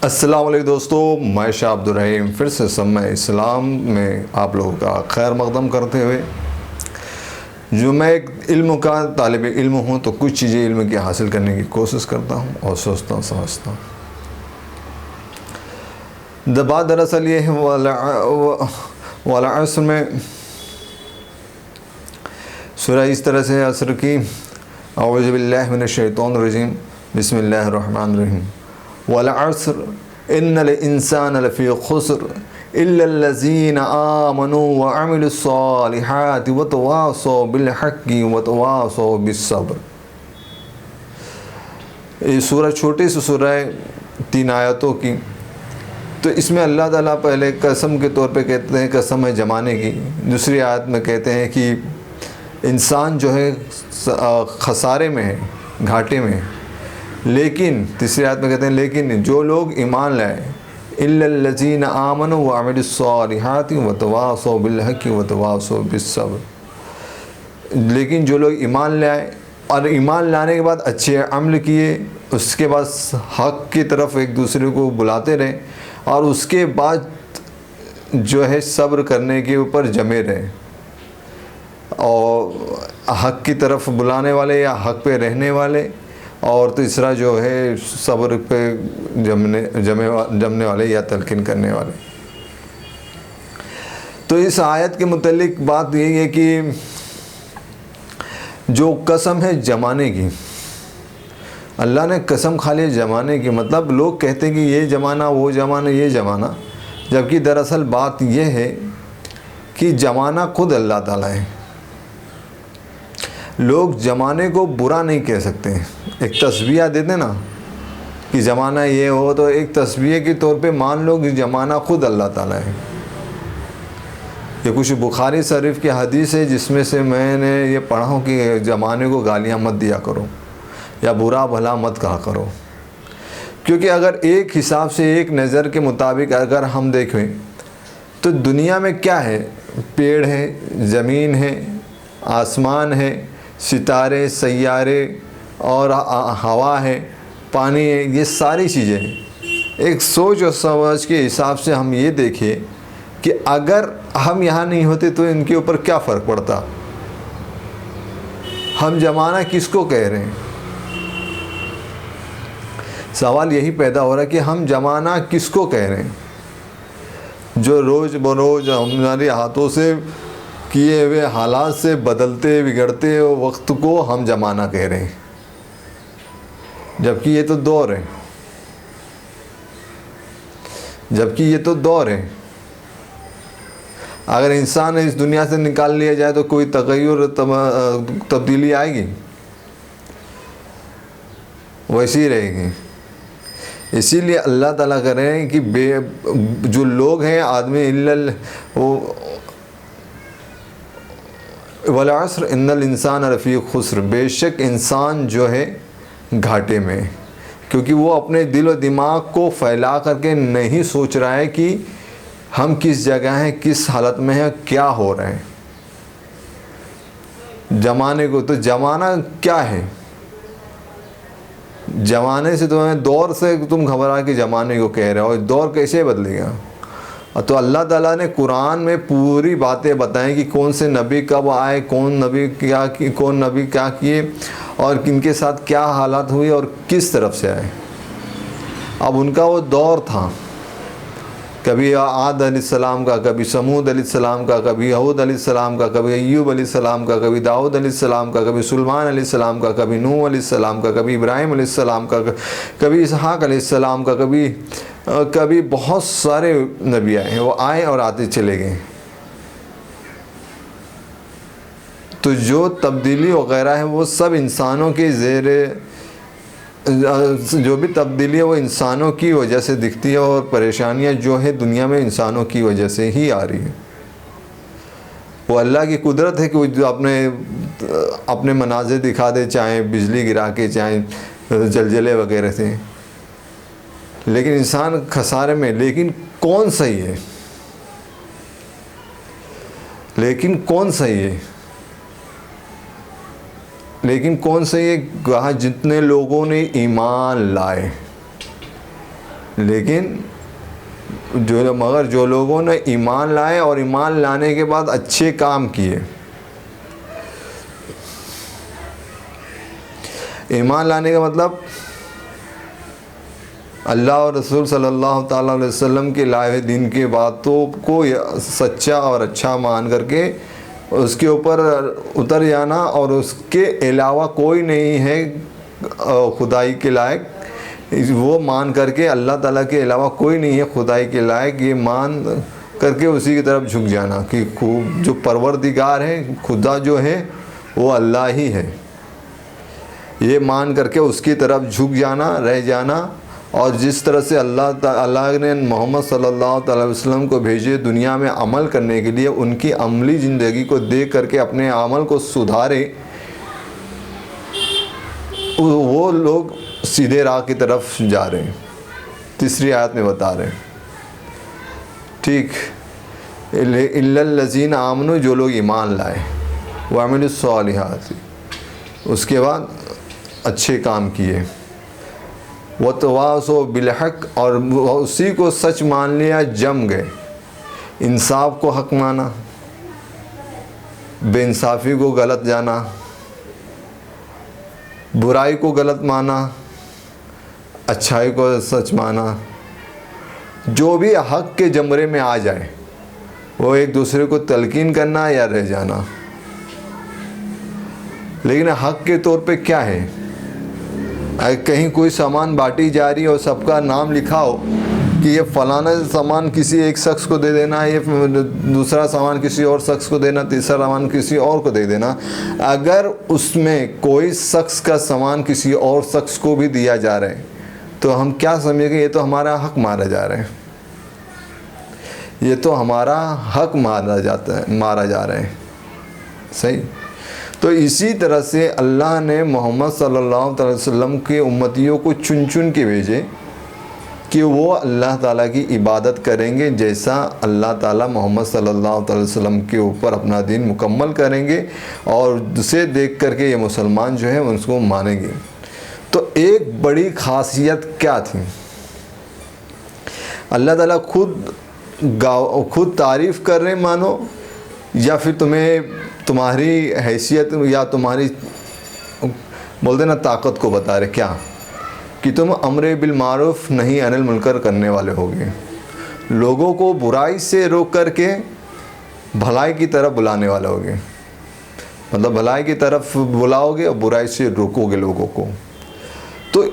السلام علیکم دوستو، میں شاہ عبدالرحیم پھر سے سمع اسلام میں آپ لوگوں کا خیر مقدم کرتے ہوئے، جو میں ایک علم کا طالب علم ہوں تو کچھ چیزیں علم کی حاصل کرنے کی کوشش کرتا ہوں اور سوچتا ہوں سمجھتا ہوں۔ بات دراصل یہ ہے والعصر میں سورہ اس طرح سے عصر کی، اعوذ باللہ من الشیطان الرجیم، بسم اللہ الرحمن الرحیم، والعصر ان الانسان لفی خسر الا الذین آمنوا وعملوا الصالحات وتواصوا بالحق وتواصوا بالصبر۔ یہ سورہ چھوٹی سی سورہ ہے، 3 آیتوں کی، تو اس میں اللہ تعالیٰ پہلے قسم کے طور پہ کہتے ہیں قسم ہے زمانے کی، دوسری آیت میں کہتے ہیں کہ انسان جو ہے خسارے میں ہے، گھاٹے میں ہے، لیکن تیسری آیت میں کہتے ہیں لیکن جو لوگ ایمان لائے، الا الذین آمنوا وعملوا الصالحات وتواصوا بالحق وتواصوا بالصبر، لیکن جو لوگ ایمان لائے اور ایمان لانے کے بعد اچھے عمل کیے، اس کے بعد حق کی طرف ایک دوسرے کو بلاتے رہے، اور اس کے بعد جو ہے صبر کرنے کے اوپر جمے رہے، اور حق کی طرف بلانے والے یا حق پہ رہنے والے، اور تیسرا جو ہے صبر پہ جمنے والے یا تلقین کرنے والے۔ تو اس آیت کے متعلق بات یہی ہے کہ جو قسم ہے زمانے کی، اللہ نے قسم کھا لی زمانے کی، مطلب لوگ کہتے ہیں کہ یہ زمانہ وہ زمانہ یہ زمانہ، جبکہ دراصل بات یہ ہے کہ زمانہ خود اللہ تعالیٰ ہے۔ لوگ زمانے کو برا نہیں کہہ سکتے، ایک تشبیہ دیتے نا کہ زمانہ یہ ہو، تو ایک تشبیہ کے طور پہ مان لو کہ زمانہ خود اللہ تعالیٰ ہے۔ یہ کچھ بخاری شریف کی حدیث ہے جس میں سے میں نے یہ پڑھا ہوں کہ زمانے کو گالیاں مت دیا کرو یا برا بھلا مت کہا کرو، کیونکہ اگر ایک حساب سے ایک نظر کے مطابق اگر ہم دیکھیں تو دنیا میں کیا ہے، پیڑ ہے، زمین ہے، آسمان ہے، ستارے، سیارے اور ہوا ہے، پانی ہے، یہ ساری چیزیں ہیں۔ ایک سوچ اور سمجھ کے حساب سے ہم یہ دیکھیں کہ اگر ہم یہاں نہیں ہوتے تو ان کے اوپر کیا فرق پڑتا، ہم زمانہ کس کو کہہ رہے ہیں؟ سوال یہی پیدا ہو رہا ہے کہ ہم زمانہ کس کو کہہ رہے ہیں؟ جو روز بروز ہمارے ہاتھوں سے کیے ہوئے حالات سے بدلتے بگڑتے وقت کو ہم زمانہ کہہ رہے ہیں، جبکہ یہ تو دور ہے، اگر انسان اس دنیا سے نکال لیا جائے تو کوئی تغیر تبدیلی آئے گی؟ ویسی ہی رہے گی۔ اسی لیے اللہ تعالیٰ کہہ رہے ہیں کہ جو لوگ ہیں آدمی والعصر ان الانسان لفی خسر، بے شک انسان جو ہے گھاٹے میں، کیونکہ وہ اپنے دل و دماغ کو پھیلا کر کے نہیں سوچ رہا ہے کہ ہم کس جگہ ہیں، کس حالت میں ہیں، کیا ہو رہے ہیں۔ زمانے کو تو زمانہ کیا ہے، زمانے سے تمہیں دور سے تم گھبرا کے زمانے کو کہہ رہے ہو، دور کیسے بدلے گا؟ تو اللہ تعالیٰ نے قرآن میں پوری باتیں بتائیں کہ کون سے نبی کب آئے، کون نبی کیا کیے، اور کن کے ساتھ کیا حالات ہوئی اور کس طرف سے آئے۔ اب ان کا وہ دور تھا، کبھی عاد علیہ السلام کا، کبھی سمود علیہ السلام کا، کبھی ہود علیہ السلام کا، کبھی ایوب علیہ السلام کا، کبھی داؤد علیہ السلام کا، کبھی سلیمان علیہ السلام کا، کبھی نوح علیہ السلام کا، کبھی ابراہیم علیہ السلام کا، کبھی اسحاق علیہ السلام کا، کبھی بہت سارے نبی آئے ہیں، وہ آئے اور آتے چلے گئے۔ تو جو تبدیلی وغیرہ ہے وہ سب انسانوں کے جو بھی تبدیلی ہے وہ انسانوں کی وجہ سے دکھتی ہے، اور پریشانیاں جو ہے دنیا میں انسانوں کی وجہ سے ہی آ رہی ہیں۔ وہ اللہ کی قدرت ہے کہ وہ جو اپنے مناظر دکھا دے، چاہے بجلی گرا کے، چاہے زلزلے وغیرہ سے، لیکن انسان خسارے میں۔ لیکن کون صحیح ہے؟ لیکن کون سے یہ کہا جتنے لوگوں نے ایمان لائے، لیکن مگر جو لوگوں نے ایمان لائے اور ایمان لانے کے بعد اچھے کام کیے، ایمان لانے کا مطلب اللہ اور رسول صلی اللہ تعالیٰ علیہ وسلم کے لائے ہوئے دین کی باتوں کو سچا اور اچھا مان کر کے اس کے اوپر اتر جانا، اور اس کے علاوہ کوئی نہیں ہے خدائی کے لائق، وہ مان کر کے اللہ تعالیٰ کے علاوہ کوئی نہیں ہے خدائی کے لائق، یہ مان کر کے اسی کی طرف جھک جانا کہ جو پروردگار ہے، خدا جو ہے وہ اللہ ہی ہے، یہ مان کر کے اس کی طرف جھک جانا، رہ جانا۔ اور جس طرح سے اللہ نے محمد صلی اللہ تعالی وسلم کو بھیجے دنیا میں عمل کرنے کے لیے، ان کی عملی زندگی کو دیکھ کر کے اپنے عمل کو سدھارے، وہ لوگ سیدھے راہ کی طرف جا رہے ہیں۔ تیسری آیت میں بتا رہے ہیں، ٹھیک، الا الذین آمنوا، جو لوگ ایمان لائے، وعملوا الصالحات، اس کے بعد اچھے کام کیے، وتواصوا بالحق، اور اسی کو سچ مان لیا، جم گئے، انصاف کو حق مانا، بے انصافی کو غلط جانا، برائی کو غلط مانا، اچھائی کو سچ مانا، جو بھی حق کے زمرے میں آ جائے وہ ایک دوسرے کو تلقین کرنا یا رہ جانا۔ لیکن حق کے طور پہ کیا ہے؟ کہیں کوئی سامان بانٹی جا رہی ہے اور سب کا نام لکھا ہو کہ یہ فلانا سامان کسی ایک شخص کو دے دینا، یہ دوسرا سامان کسی اور شخص کو دینا، تیسرا سامان کسی اور کو دے دینا، اگر اس میں کوئی شخص کا سامان کسی اور شخص کو بھی دیا جا رہا ہے تو ہم کیا سمجھیں گے؟ یہ تو ہمارا حق مارا جا رہا ہے، یہ تو ہمارا حق مارا جا رہا ہے، صحیح۔ تو اسی طرح سے اللہ نے محمد صلی اللہ علیہ وسلم کے امتیوں کو چن چن کے بھیجے کہ وہ اللہ تعالیٰ کی عبادت کریں گے جیسا اللہ تعالیٰ محمد صلی اللہ علیہ وسلم کے اوپر اپنا دین مکمل کریں گے، اور اسے دیکھ کر کے یہ مسلمان جو ہیں اس کو مانیں گے۔ تو ایک بڑی خاصیت کیا تھی؟ اللہ تعالیٰ خود تعریف کر رہے مانو، یا پھر تمہاری حیثیت یا تمہاری بولتے نا طاقت کو بتا رہے، کیا کہ تم امر بالمعروف نہی عن المنکر کرنے والے ہوگے، لوگوں کو برائی سے روک کر کے بھلائی کی طرف بلانے والے ہوگے، مطلب بھلائی کی طرف بلاؤ گے اور برائی سے روکو گے لوگوں کو۔ تو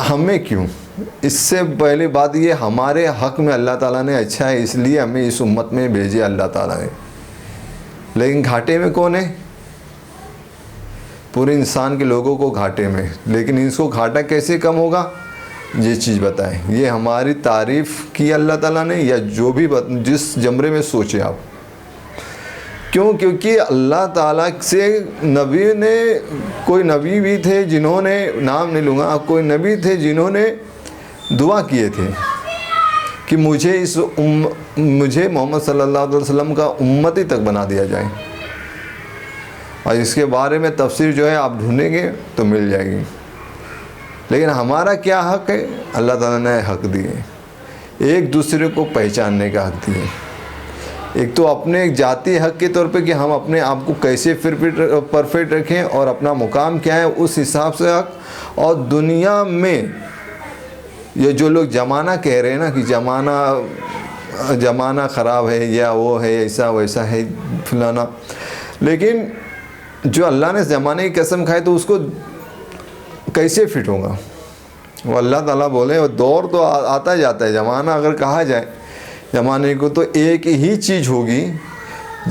ہمیں کیوں؟ اس سے پہلے بات یہ، ہمارے حق میں اللہ تعالیٰ نے اچھا ہے، اس لیے ہمیں اس امت میں بھیجے اللہ تعالیٰ نے، لیکن گھاٹے میں کون ہے؟ پورے انسان کے لوگوں کو گھاٹے میں، لیکن اس کو گھاٹا کیسے کم ہوگا؟ یہ چیز بتائیں، یہ ہماری تعریف کی اللہ تعالیٰ نے، یا جو بھی جس جمرے میں سوچے آپ، کیوں؟ کیونکہ اللہ تعالیٰ سے نبی نے، کوئی نبی بھی تھے جنہوں نے، نام نہیں لوں گا، کوئی نبی تھے جنہوں نے دعا کیے تھے کہ مجھے محمد صلی اللہ علیہ وسلم کا امتی تک بنا دیا جائے، اور اس کے بارے میں تفسیر جو ہے آپ ڈھونڈیں گے تو مل جائے گی۔ لیکن ہمارا کیا حق ہے؟ اللہ تعالیٰ نے حق دیے، ایک دوسرے کو پہچاننے کا حق دیے، ایک تو اپنے ایک ذاتی حق کے طور پہ کہ ہم اپنے آپ کو کیسے پرفیکٹ رکھیں اور اپنا مقام کیا ہے اس حساب سے حق، اور دنیا میں یہ جو لوگ زمانہ کہہ رہے ہیں نا کہ زمانہ خراب ہے، یا وہ ہے، ایسا ویسا ہے فلانا، لیکن جو اللہ نے زمانے کی قسم کھائی تو اس کو کیسے فٹ ہوگا؟ وہ اللہ تعالیٰ بولے، وہ دور تو آتا جاتا ہے، زمانہ اگر کہا جائے زمانے کو تو ایک ہی چیز ہوگی،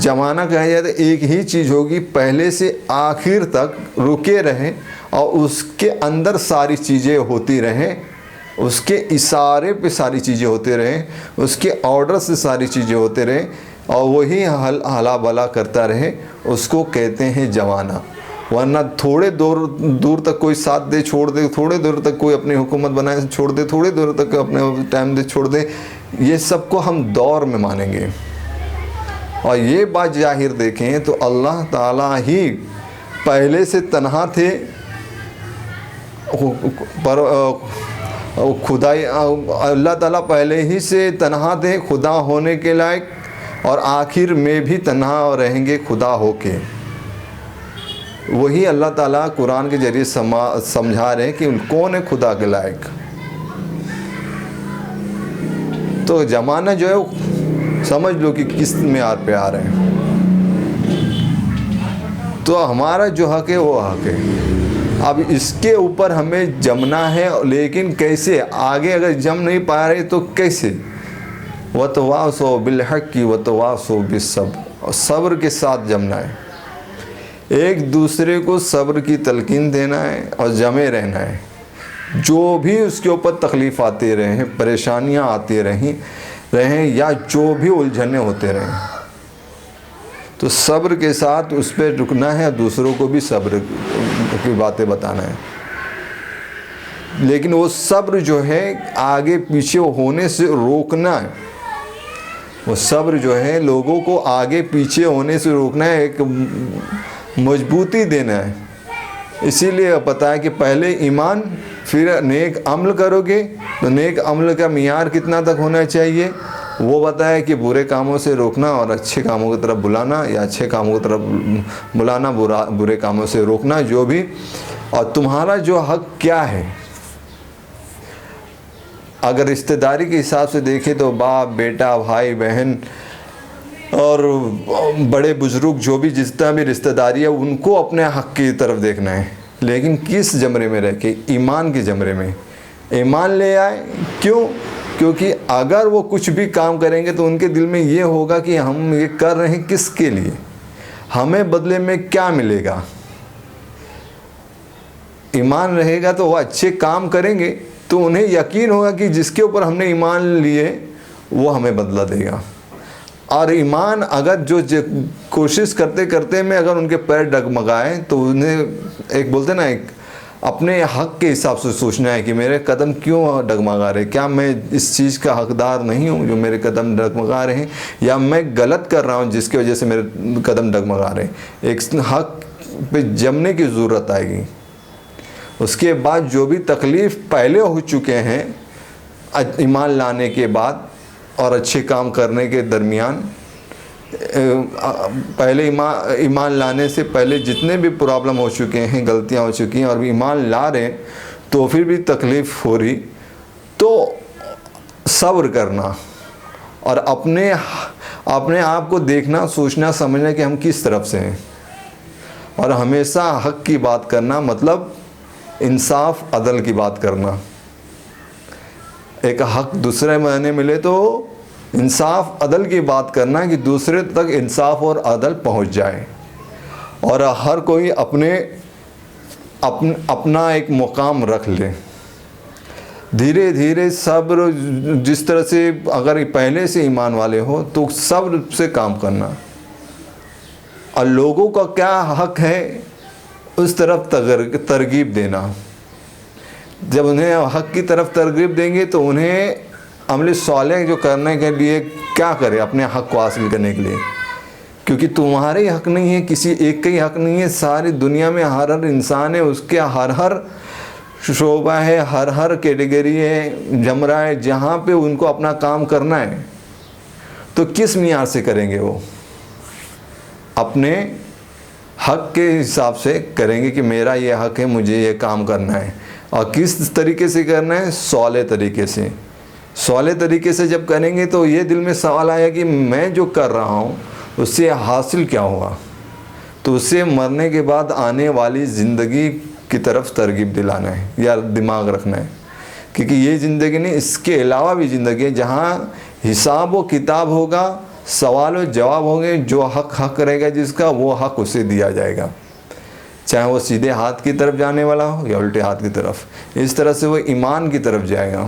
زمانہ کہا جائے تو ایک ہی چیز ہوگی، پہلے سے آخر تک رکے رہیں اور اس کے اندر ساری چیزیں ہوتی رہیں، اس کے اشارے پہ ساری چیزیں ہوتے رہیں، اس کے آرڈر سے ساری چیزیں ہوتے رہیں، اور وہی ہلا بلا کرتا رہے، اس کو کہتے ہیں زمانہ۔ ورنہ تھوڑے دور تک کوئی ساتھ دے چھوڑ دے، تھوڑے دور تک کوئی اپنی حکومت بنائے چھوڑ دے، تھوڑے دور تک اپنے ٹائم دے چھوڑ دے، یہ سب کو ہم دور میں مانیں گے۔ اور یہ بات ظاہر دیکھیں تو اللہ تعالیٰ ہی پہلے سے تنہا تھے، خدائی اللہ تعالیٰ پہلے ہی سے تنہا تھے خدا ہونے کے لائق، اور آخر میں بھی تنہا رہیں گے خدا ہو کے۔ وہی اللہ تعالیٰ قرآن کے ذریعے سمجھا رہے ہیں کہ کون ہے خدا کے لائق۔ تو زمانہ جو ہے وہ سمجھ لو کہ کس معیار پہ آ رہے ہیں۔ تو ہمارا جو حق ہے وہ حق ہے، اب اس کے اوپر ہمیں جمنا ہے، لیکن کیسے؟ آگے اگر جم نہیں پا رہے تو کیسے؟ وَتَوَاصَوْا بِالْحَقِّ وَتَوَاصَوْا بِالصَّبْرِ، صبر کے ساتھ جمنا ہے، ایک دوسرے کو صبر کی تلقین دینا ہے اور جمے رہنا ہے۔ جو بھی اس کے اوپر تکلیف آتے رہیں، پریشانیاں آتی رہیں یا جو بھی الجھنیں ہوتے رہیں، تو صبر کے ساتھ اس پہ رکنا ہے، دوسروں کو بھی صبر کی باتیں بتانا ہے۔ لیکن وہ صبر جو ہے آگے پیچھے ہونے سے روکنا ہے، وہ صبر جو ہے لوگوں کو آگے پیچھے ہونے سے روکنا ہے، ایک مضبوطی دینا ہے۔ اسی لیے پتہ ہے کہ پہلے ایمان پھر نیک عمل کرو گے، تو نیک عمل کا معیار کتنا تک ہونا چاہیے؟ وہ بتایا کہ برے کاموں سے روکنا اور اچھے کاموں کی طرف بلانا، یا اچھے کاموں کی طرف بلانا، برے کاموں سے روکنا جو بھی۔ اور تمہارا جو حق کیا ہے؟ اگر رشتہ داری کے حساب سے دیکھیں تو باپ، بیٹا، بھائی، بہن اور بڑے بزرگ جو بھی جتنا بھی رشتہ داری ہے ان کو اپنے حق کی طرف دیکھنا ہے، لیکن کس زمرے میں رہ کے؟ ایمان کے زمرے میں ایمان لے آئے۔ کیوں؟ کیونکہ اگر وہ کچھ بھی کام کریں گے تو ان کے دل میں یہ ہوگا کہ ہم یہ کر رہے ہیں کس کے لیے، ہمیں بدلے میں کیا ملے گا۔ ایمان رہے گا تو وہ اچھے کام کریں گے تو انہیں یقین ہوگا کہ جس کے اوپر ہم نے ایمان لیے وہ ہمیں بدلہ دے گا۔ اور ایمان اگر جو کوشش کرتے کرتے میں اگر ان کے پیر ڈگمگائیں تو انہیں ایک بولتے نا، ایک اپنے حق کے حساب سے سوچنا ہے کہ میرے قدم کیوں ڈگمگا رہے، کیا میں اس چیز کا حقدار نہیں ہوں جو میرے قدم ڈگمگا رہے ہیں، یا میں غلط کر رہا ہوں جس کی وجہ سے میرے قدم ڈگمگا رہے ہیں۔ ایک حق پہ جمنے کی ضرورت آئے گی۔ اس کے بعد جو بھی تکلیف پہلے ہو چکے ہیں ایمان لانے کے بعد اور اچھے کام کرنے کے درمیان، پہلے ایمان لانے سے پہلے جتنے بھی پرابلم ہو چکے ہیں، غلطیاں ہو چکی ہیں، اور ایمان لا رہے ہیں تو پھر بھی تکلیف ہو رہی، تو صبر کرنا اور اپنے آپ کو دیکھنا، سوچنا، سمجھنا کہ ہم کس طرف سے ہیں، اور ہمیشہ حق کی بات کرنا، مطلب انصاف عدل کی بات کرنا۔ ایک حق دوسرے معنی ملے تو انصاف عدل کی بات کرنا کہ دوسرے تک انصاف اور عدل پہنچ جائے، اور ہر کوئی اپنا ایک مقام رکھ لے۔ دھیرے دھیرے صبر، جس طرح سے اگر پہلے سے ایمان والے ہو تو صبر سے کام کرنا، اور لوگوں کا کیا حق ہے اس طرف ترغیب دینا۔ جب انہیں حق کی طرف ترغیب دیں گے تو انہیں عمل صالح جو کرنے کے لیے کیا کرے اپنے حق کو حاصل کرنے کے لیے، کیونکہ تمہارے حق نہیں ہے، کسی ایک کا ہی حق نہیں ہے، ساری دنیا میں ہر انسان ہے، اس کے ہر شعبہ ہے، ہر کیٹیگری ہے، زمرہ ہے، جہاں پہ ان کو اپنا کام کرنا ہے، تو کس معیار سے کریں گے؟ وہ اپنے حق کے حساب سے کریں گے کہ میرا یہ حق ہے، مجھے یہ کام کرنا ہے، اور کس طریقے سے کرنا ہے؟ صالح طریقے سے۔ صالح طریقے سے جب کریں گے تو یہ دل میں سوال آیا کہ میں جو کر رہا ہوں اس سے حاصل کیا ہوا، تو اس سے مرنے کے بعد آنے والی زندگی کی طرف ترغیب دلانا ہے یا دماغ رکھنا ہے، کیونکہ یہ زندگی نہیں، اس کے علاوہ بھی زندگی ہے جہاں حساب و کتاب ہوگا، سوال و جواب ہوں گے، جو حق رہے گا جس کا وہ حق اسے دیا جائے گا، چاہے وہ سیدھے ہاتھ کی طرف جانے والا ہو یا الٹے ہاتھ کی طرف۔ اس طرح سے وہ ایمان کی طرف جائے گا،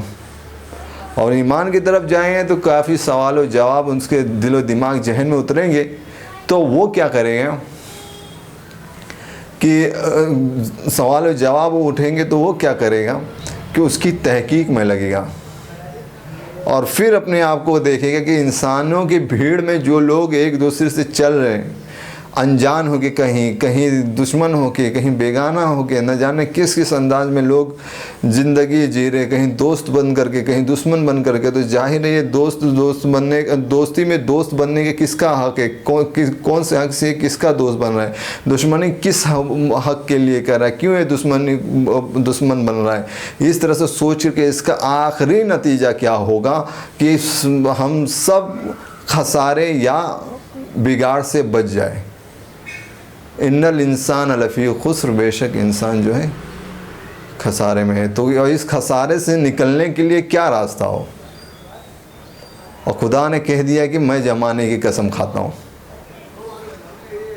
اور ایمان کی طرف جائیں گے تو کافی سوال و جواب ان کے دل و دماغ ذہن میں اتریں گے، تو وہ کیا کرے گا کہ سوال و جواب اٹھیں گے تو وہ کیا کرے گا کہ اس کی تحقیق میں لگے گا، اور پھر اپنے آپ کو دیکھے گا کہ انسانوں کی بھیڑ میں جو لوگ ایک دوسرے سے چل رہے ہیں، انجان ہو کے کہیں دشمن ہو کے کہیں بیگانہ ہو کے نہ جانے کس کس انداز میں لوگ زندگی جی رہے، کہیں دوست بن کر کے کہیں دشمن بن کر کے. تو ظاہر ہے یہ دوستی میں دوست بننے کے کس کا حق ہے، کون سے حق سے کس کا دوست بن رہا ہے، دشمنی کس حق کے لیے کر رہا ہے، کیوں یہ دشمن بن رہا ہے. اس طرح سے سوچ کے اس کا آخری نتیجہ کیا ہوگا کہ ہم سب خسارے یا بگاڑ سے بچ جائے. ان الانسان لفی خسر، بے شک انسان جو ہے خسارے میں ہے. تو اس خسارے سے نکلنے کے لیے کیا راستہ ہو؟ اور خدا نے کہہ دیا کہ میں زمانے کی قسم کھاتا ہوں.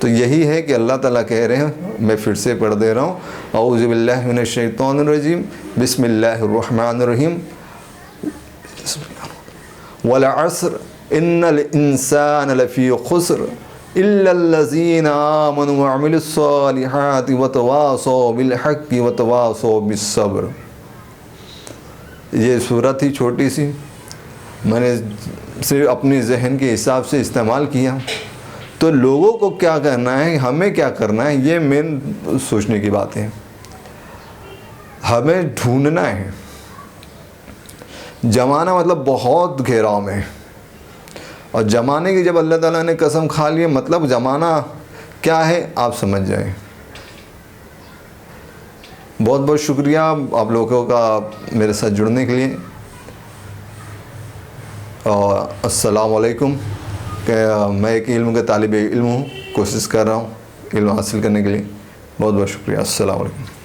تو یہی ہے کہ اللہ تعالیٰ کہہ رہے ہیں، میں پھر سے پڑھ دے رہا ہوں، اعوذ باللہ من الشیطان الرجیم، بسم اللہ الرحمن الرحیم. والعصر ان الانسان لفی خسر الا الذین آمنوا وعملوا الصالحات وتواصوا بالحق وتواصوا بالصبر. یہ صورت ہی چھوٹی سی میں نے صرف اپنی ذہن کے حساب سے استعمال کیا. تو لوگوں کو کیا کرنا ہے، ہمیں کیا کرنا ہے، یہ مین سوچنے کی بات ہے. ہمیں ڈھونڈنا ہے. زمانہ مطلب بہت گھیراؤ میں، اور زمانے کی جب اللہ تعالیٰ نے قسم کھا لی مطلب زمانہ کیا ہے آپ سمجھ جائیں. بہت بہت شکریہ آپ لوگوں کا میرے ساتھ جڑنے کے لیے، اور السلام علیکم. کہ میں ایک علم کا طالب علم ہوں، کوشش کر رہا ہوں علم حاصل کرنے کے لیے. بہت بہت شکریہ. السلام علیکم.